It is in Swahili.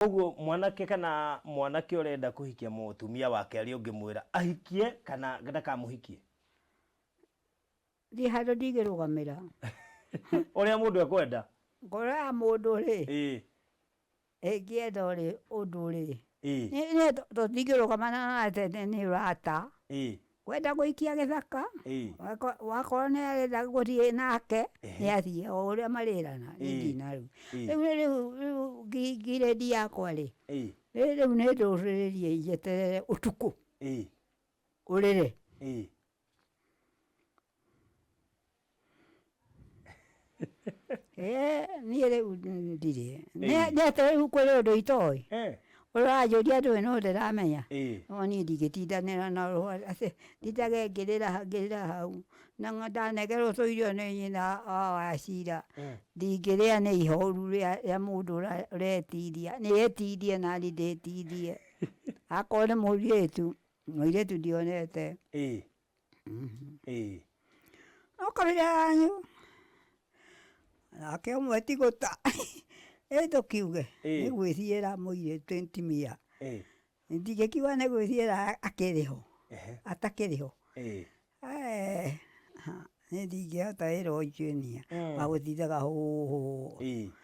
Koguo mwanake kana mwanake urenda kuhikia mutumia wake ari ungimwira ahikie kana ndakamuhikie Ndi handu ndigirugamira uria mundu ekwenda ngora mundu ri ngienda ri undu ri ni tũtingĩrũgama nake nĩ ũrata kwenda gũikia gĩthaka wakorwo nĩ arenda gũthiĩ nake nĩ athiĩ o ũrĩa marĩrana nĩ rĩu ngirĩndi yakwa rĩ rĩu nĩ ndũrĩrĩrie njeterere ũtukũ ũrĩre niĩ rĩu ndirĩ nĩ atĩ rĩu kũrĩ ũndũ itoĩ ũranjũria ndũĩ no ndĩramenya no niĩ ndingĩtindanĩra na atĩ ndindage ngĩrĩra hau na ndanegerwo tũirio nĩ nyina wa Wachira ndingĩrĩa nĩ ihoru rĩa mũndũ ũretiria nĩyetirie naniĩ ndĩtirie akorwo nĩ mũirĩtu ndionete no kabira yanyu nake ũmwe ti gũta tũkiuge nĩ gwĩthiĩra mũirĩtu ntimia ndingĩkiuga nĩ gwĩthiĩra akĩrĩ ho atakĩrĩ ho niĩ ndingĩhota wĩra ũcio niĩ wa gũtindaga hũhũ